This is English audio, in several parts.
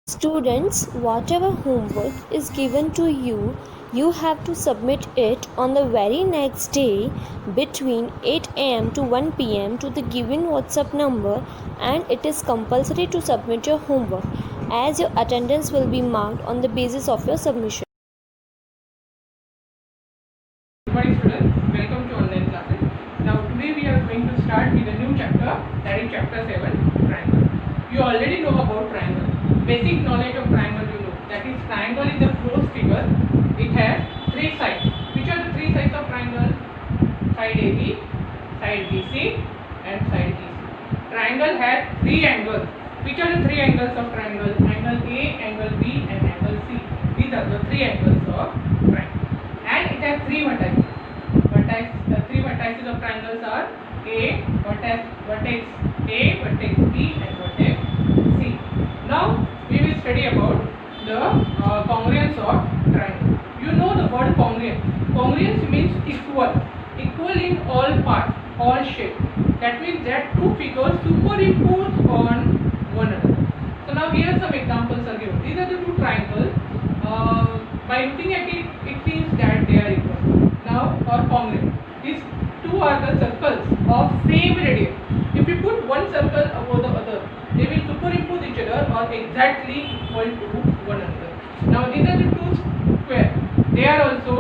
Students, whatever homework is given to you, you have to submit it on the very next day between 8 am to 1 pm to the given WhatsApp number, and it is compulsory to submit your homework as your attendance will be marked on the basis of your submission. Good morning students, welcome to online classes. Now today we are going to start with a new chapter, that is chapter 7, triangle. You already know about triangle. Basic knowledge of triangle you know. That is, triangle is a closed figure. It has three sides. Which are the three sides of triangle? Side AB, side BC and side EC. Triangle has three angles. Which are the three angles of triangle? Angle A, angle B and angle C. These are the three angles of triangle. And it has three vertices. The three vertices of triangles are A, vertex A, vertex B and vertex C. Now we will study about the congruence of triangle. You know the word congruence. Congruence means equal in all parts, all shapes. That means that two figures superimpose on one another. So now here some examples are given. These are the two triangles. By looking at it, it seems that they are equal. Now for congruent, these two are the circles of same radius. If you put one circle above the other, they will superimpose each other or exactly equal to one another. Now these are the two squares. They are also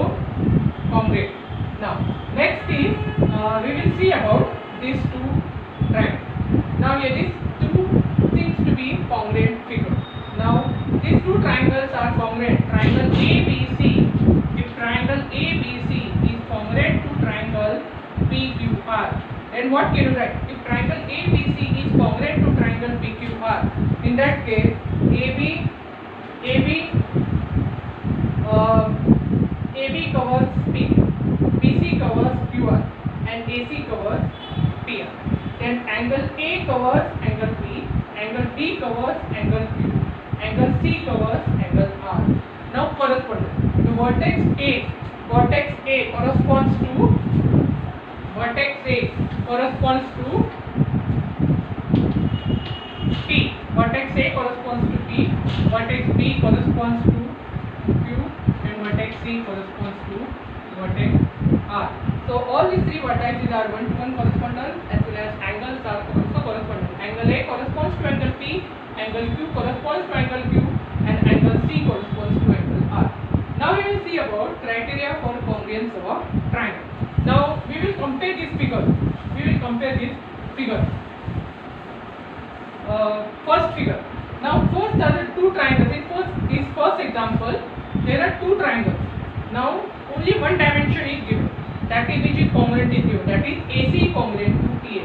congruent. Now next is we will see about these two triangles. Now here these two seems to be congruent figures. Now these two triangles are congruent. Triangle ABC. If triangle ABC is congruent to triangle PQR, then what can you write? If triangle ABC is congruent to triangle PQR, in that case AB covers P, BC covers QR, and AC covers PR. Then angle A covers angle P, angle B covers angle Q, angle C covers angle R. Now correspondence. The vertex A corresponds to P. Vertex A corresponds to P. Vertex B corresponds to Q, and vertex C corresponds to vertex R. So all these three vertices are one-to-one correspondence, as well as angles are also correspondent. Angle A corresponds to angle P, angle Q corresponds to angle Q, and angle C corresponds to angle R. Now we will see about criteria for congruence of triangle. Now we will compare these figures. First figure. Now first are the two triangles. In first example, there are two triangles. Now only one dimension is given. That is, which is congruent is given. That is AC congruent to TA.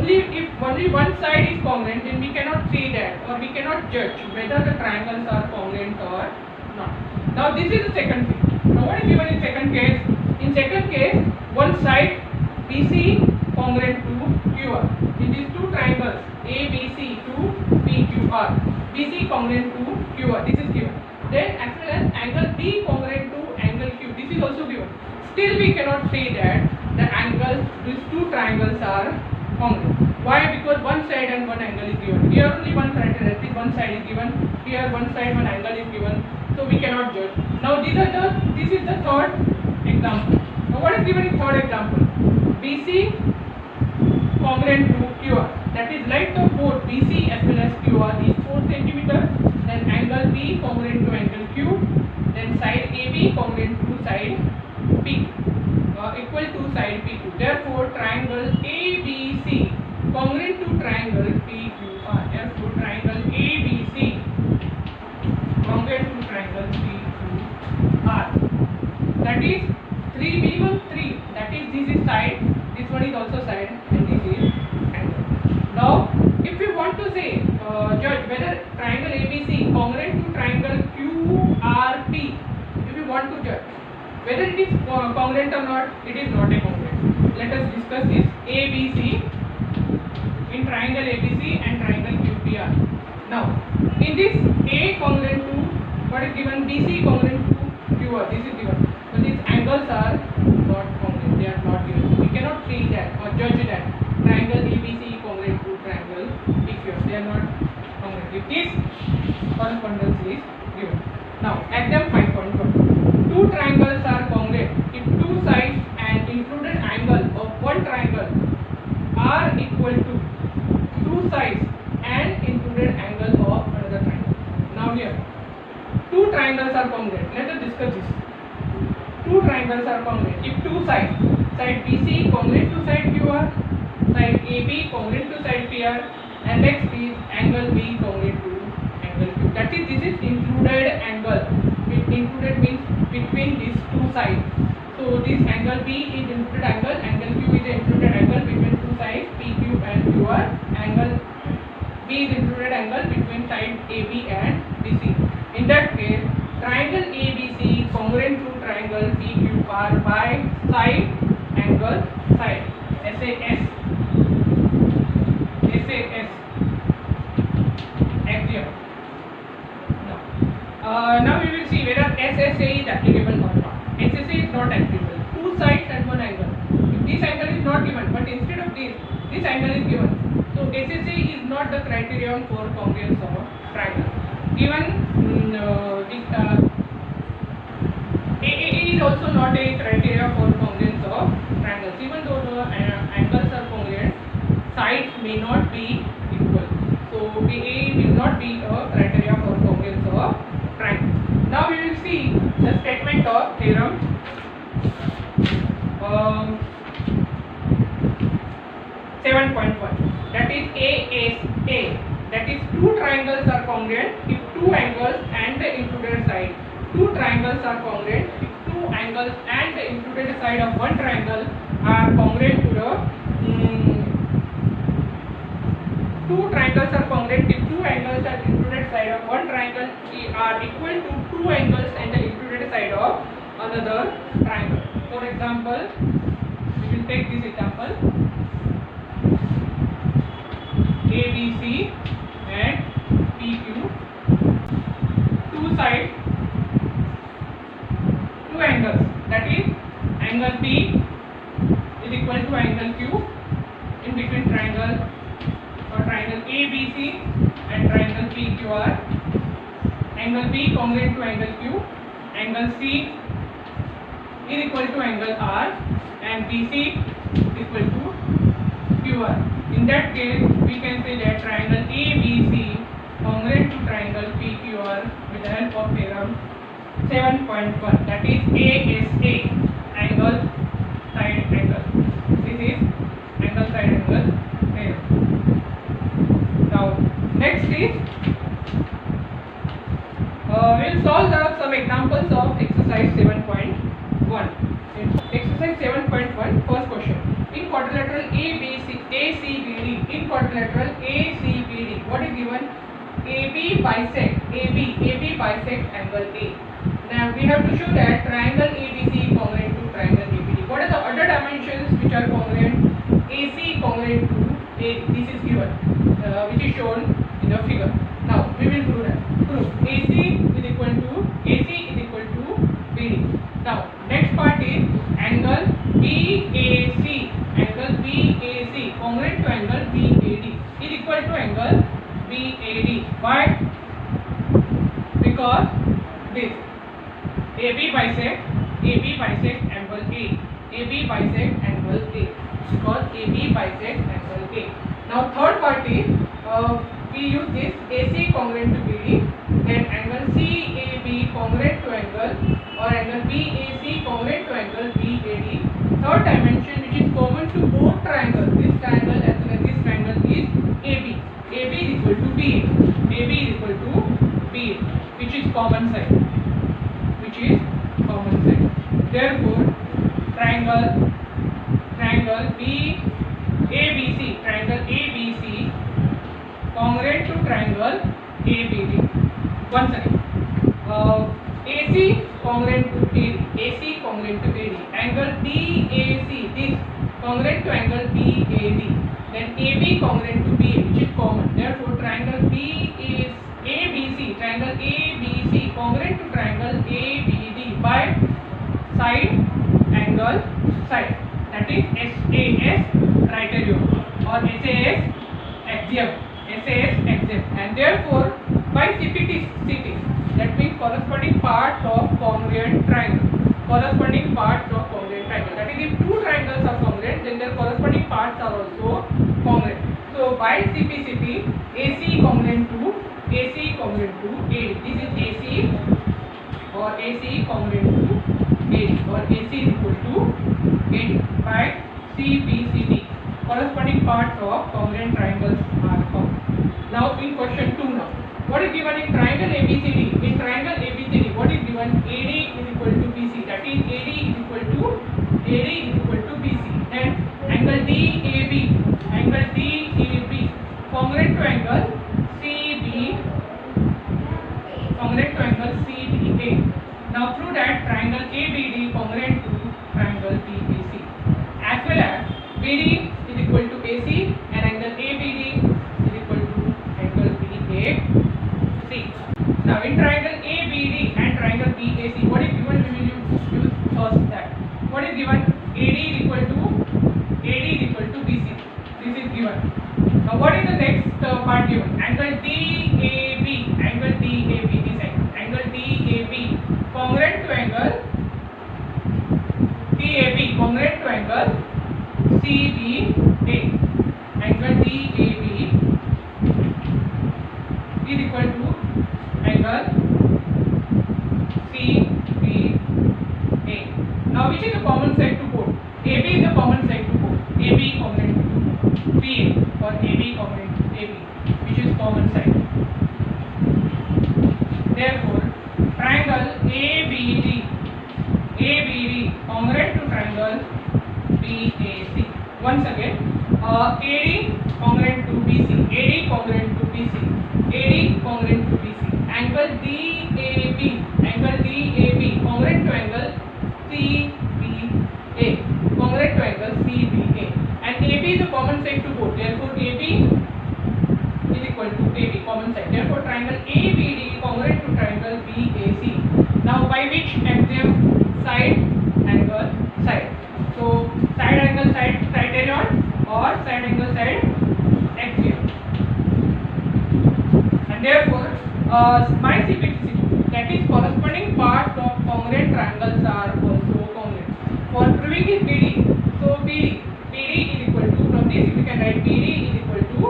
If only one side is congruent, then we cannot say that, or we cannot judge whether the triangles are congruent or not. Now this is the second case. Now what is given in second case? In second case, one side BC congruent to QR. In these two triangles ABC to PQR, BC congruent to QR. This is given. Then as well as angle B congruent to angle Q. This is also given. Still we cannot say that the angles, these two triangles are congruent. Why? Because one side and one angle is given. Here only one criteria, that is one side is given. Here one side, one angle is given. So we cannot judge. Now this is the third example. Now what is given in third example? BC congruent to QR. That is, length of both BC as well as QR is 4 cm. Then angle B congruent to angle Q. Then side AB congruent to side P, equal to side PQ. Therefore, triangle ABC congruent to triangle PQR. Therefore, triangle ABC congruent to triangle PQR. That is minimum 3. That is, this is side, this one is also side, and this is angle. Now, if you want to say, judge whether triangle ABC congruent to triangle QRP, if you want to judge whether it is congruent or not, it is not a congruent. Let us discuss this. ABC, in triangle ABC and triangle QPR. Now, in this A congruent to what is given, BC congruent to QR, this is given. So these angles are not congruent, they are not given. So we cannot say that or judge that triangle ABC congruent to triangle PQR. They are not congruent if this correspondence is given. Now exam 5.1. Two triangles are congruent if two sides and included angle of one triangle are equal to two sides and included angle of another triangle. Now here, two triangles are congruent. Let us discuss this. Two triangles are congruent if two sides, side BC congruent to side QR, side AB congruent to side PR, and next is angle B congruent to angle Q. That is, this is included angle. Included means between these two sides. So this angle B is included angle Q is included angle between two sides PQ and QR. Angle B is included angle between side AB and BC. In that case, triangle ABC congruent to triangle PQR by side angle side SAS. Axiom. Now we will see whether SSA is applicable or not. SSA is not applicable. Two sides and one angle. If this angle is not given, but instead of this angle is given. So SSA is not the criterion for congruence of triangle. Even AAA is also not a criteria for congruence of triangles. Even though the angles are congruent, sides may not be equal. So AAA will not be a criteria for congruence of triangle. Now we will see the statement of theorem 7.1. That is ASA. That is, two triangles are congruent if two angles and the included side. Two triangles are congruent if two angles and the included side of one triangle are congruent to the two triangles are congruent if two angles and included side of one triangle are equal to two angles and the included side of another triangle. For example, we will take this example: ABC and PQ, two sides, two angles, that is, angle B is equal to angle Q in between triangle ABC and triangle PQR. Angle B congruent to angle Q, angle C is equal to angle R, and BC is equal to QR. In that case, we can say that triangle ABC congruent to triangle PQR with the help of theorem 7.1, that is ASA, angle side angle. This is angle side angle theorem. Now next is we'll solve some examples of exercise 7.1. Exercise 7.1, first question. In quadrilateral ACBD, what is given? AB bisect angle A. Now we have to show that triangle ABC congruent to triangle ABD. What are the other dimensions which are congruent? AC congruent to AD. This is given, which is shown in the figure. Now we will prove that. AC is equal to BD. Now next part is angle BAC. Angle BAC congruent to angle BAD is equal to angle BAD. Why? Because this AB bisect angle A. AB bisect angle A. Because AB bisect angle A. Now third part is we use this AC congruent to BD, then angle CAB congruent to angle, or angle BAC congruent to angle BAD. Third dimension which is common to both triangles, this triangle as well as this triangle, is AB. AB is equal to BA. AB is equal to BA, which is common side. Therefore, triangle ABC congruent to triangle ABD. Once again, AC congruent to AD. Angle DAC, this congruent to angle BAD. Then AB congruent to BA, which is common. Therefore, triangle ABC congruent to triangle ABD by side angle side. That is SAS criterion or SAS axiom. axiom, and therefore by CPT, that means corresponding parts of congruent triangle. Corresponding parts of congruent triangle. That is, if two triangles are congruent, then their corresponding parts are also congruent. So by CPCT, AC congruent to AC congruent to AD. This is AC or AC congruent to AD, or AC is equal to AD by CPCT. Corresponding parts of congruent triangles are found. Now in question 2 now. What is given in triangle ABCD? In triangle ABCD, what is given? AD is equal to BC. That is, AD is equal to BC. And angle DAB, congruent to angle CB, congruent to angle CBA. Now prove that triangle ABD congruent to triangle BAC, as well as BD is equal to AC and angle ABD is equal to angle BAC. Now in triangle ABD and triangle BAC, what is given? We will use first that. What is given? AD is equal to BC. This is given. Now what is the next part given? Angle DAB, this angle DAB congruent to angle DAB, congruent to angle CBA. Angle DAB is equal to angle CBA. Now which is the common side to both? AB is the common side to both. AB congruent to BA or AB congruent to AB, which is common side. Therefore, triangle ABD congruent to triangle BAC. Once again, AD congruent to BC, AD congruent to BC, AD congruent to BC. Angle DAB congruent to angle CBA, congruent to angle CBA. And AB is a common side to both. Therefore, AB is equal to AB, common side. Therefore, triangle ABD congruent to triangle BAC. Now, by which axiom? Side angle side. So, side angle side criterion or side angle side axiom. And therefore, by CPT, that is, corresponding parts of congruent triangles are also congruent. For proving this BD, so BD is equal to, from this we can write BD is equal to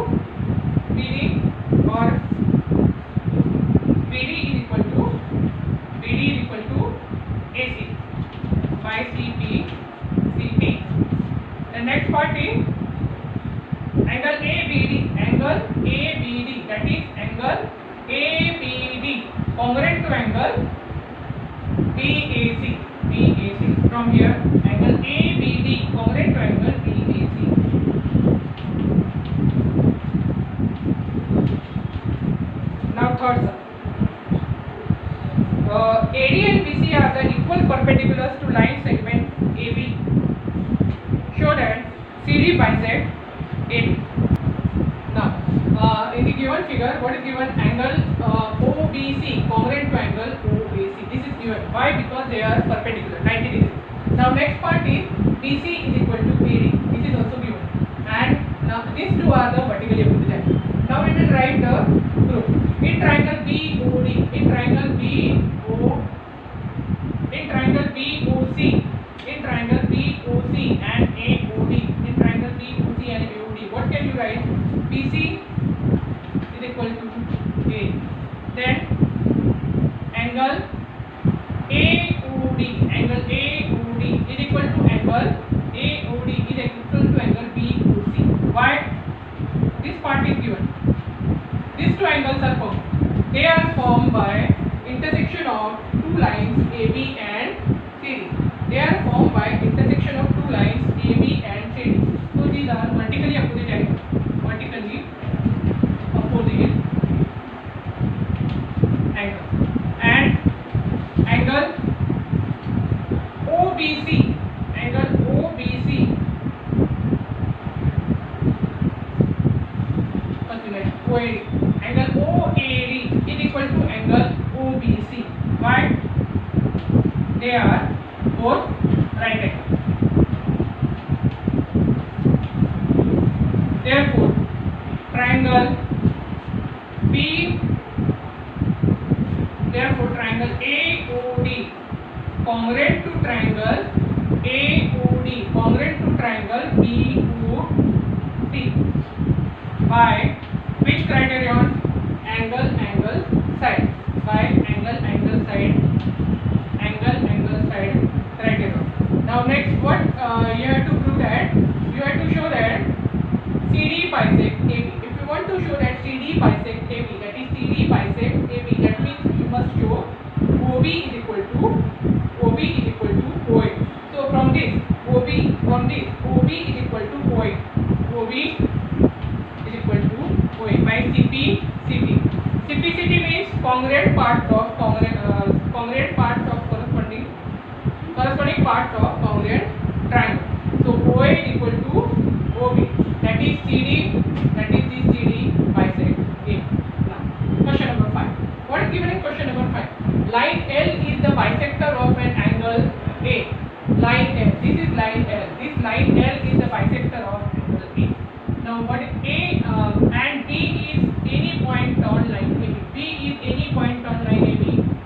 AC by CPCT. The next part is angle ABD, that is angle ABD congruent to angle BAC. From here, angle ABD congruent to angle BAC. Now third sum. AD and BC are the equal perpendiculars to line segment AB. Show that CD bisect AD. Now, in the given figure, what is given? Angle OBC congruent to angle OAC. This is given. Why? Because they are perpendicular, 90 degrees. Now, next part is BC is equal to AD. This is also given. And now these two are the vertically opposite angles. Now we will write the proof. In triangle BOC, and AOD, what can you write? BC is equal to A. Then angle AOD is equal to angle BOC. Why? This part is given. These two angles are formed. They are formed by intersection of two lines AB and CD. They are formed by intersection of two lines AB and CD. So these are vertically opposite angles. And angle OBC. OAD. Angle OAD is equal to angle OBC. Why? They are both right angles. Therefore, triangle by which criterion? Angle side. By angle side criterion. Now next, what you have to prove that you have to show that CD bisect AB. If you want to show that CD bisect AB, that is CD bisect AB, that means you must show OB is equal to OA. So from this OB is equal to OA. OB is equal to OA by CPCT. CPCT means congruent part of corresponding part of congruent triangle. So OA is equal to OB. That is CD. That is the CD bisect A. Now, question number 5. What is given in question number 5? Line L is the bisector of an angle A. Line L. This is line L. This line L is the bisector of angle A. Now, what is A and B is any point on line AB. B is any point on line AB.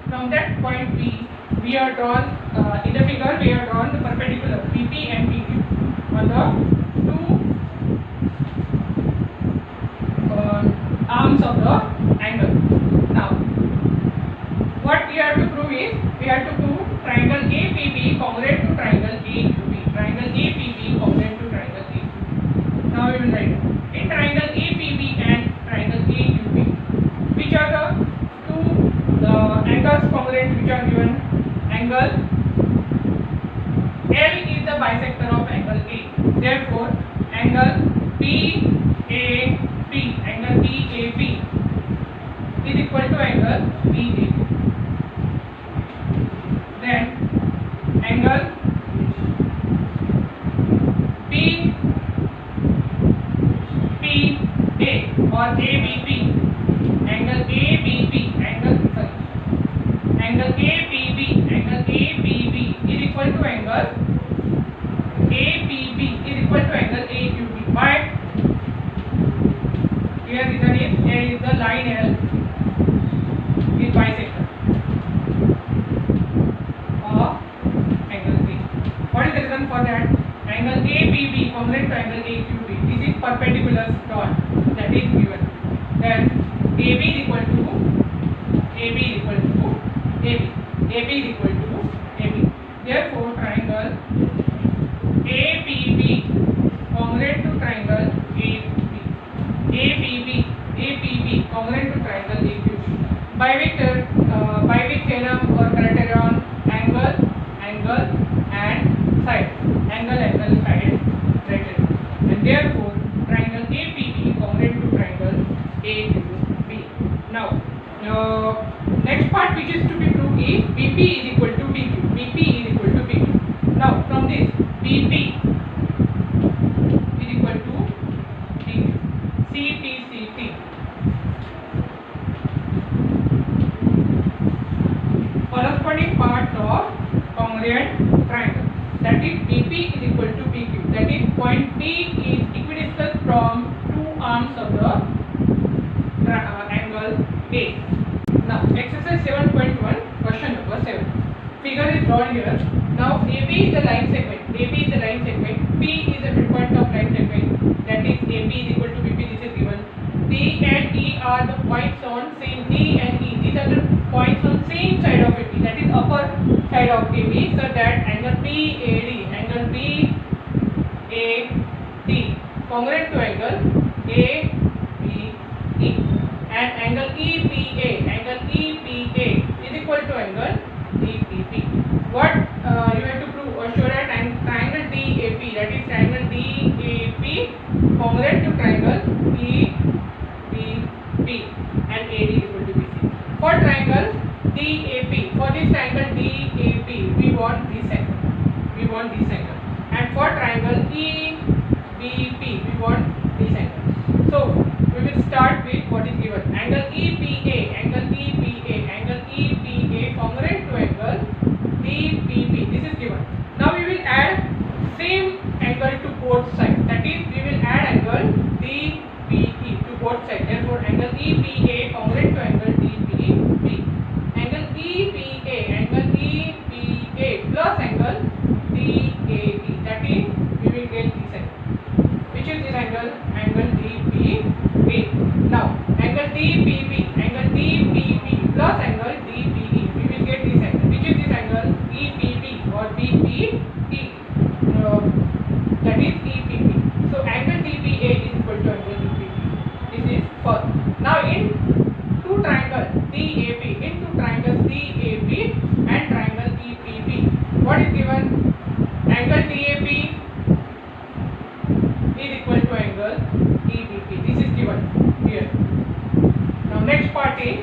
From that point B, we are drawn in the figure. We are drawn the perpendicular PP and PQ on the two arms of the angle. Now, what we have to prove is we have to prove triangle APB congruent to triangle AQB. Triangle APB congruent to triangle AQB. Now we will write in triangle APB and triangle AQB, which are the two angles congruent which are given. Angle L is the bisector of angle A. Therefore, angle BAP is equal to angle BAP. Then angle BPA or ABP. Angle APB is equal to angle AQB. Why? Here reason is the line L is bisector of angle A. What is the reason for that? Angle ABB congruent to angle AQB. This is perpendicular dot that is given. Then AB is equal to AB. Therefore, triangle APB congruent to triangle APB congruent to triangle AQB. By which theorem or criterion? Angle and side. Angle side criterion. And therefore, triangle APB congruent to triangle AQB. Now, next part which is to be proved is BP is equal to PQ. Now, from this BP is equal to PQ. CPCT. Corresponding part of congruent triangle. That is BP is equal to PQ. That is point P is equidistant from two arms of the angle A. Now, exercise 7.1, question number 7. Figure is drawn here. Now, AB is the line segment. P is the midpoint of line segment. That is AB is equal to BP. This is given. D and E are the points on same. D and E. These are the points on same side of AB. That is upper side of AB. So that angle BAD congruent to angle ABE, and angle EPA is equal to angle DPP. What you have to prove or show that triangle DAP, that is triangle DAP congruent to triangle DBP and AD is equal to BC. For triangle DAP, for this triangle DAP, we want this angle. And for triangle EBP, we want this angle. So we will start with what is given. Angle EPA congruent to angle DPP. This is given. Now we will add same angle to both sides. That is, we will add angle DPE to both sides. Therefore, angle EPA congruent to angle DPP. Angle EPA plus angle DAP. That is, we will get this angle. Which is this angle? Angle DPA. Now angle DPP plus angle DPE. We will get this angle. Which is this angle? EPP or BPE. That is EPP. So angle DPA is equal to angle DPP. This is first. Now in two triangles DAP, and triangle EPP, what is given? Angle DAP is equal to angle EPP. This is given here. Now next part is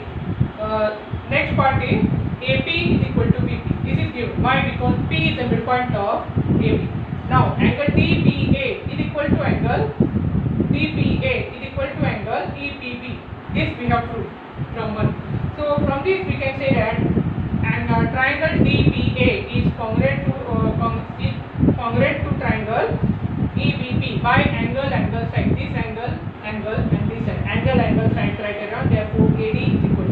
AP is equal to BP. This is given. Why? Because P is the midpoint of AB. Now angle DPA is equal to angle EPB. This we have proved from 1. So from this we can say that triangle DPA is congruent to triangle EBP by angle side. This angle and this side. Angle side criterion. Therefore AD is equal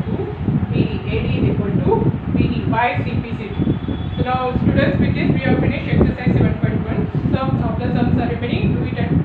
to PE by CPCD. So now students, with this we have finished exercise 7.1. Some of the sums are remaining. Do it and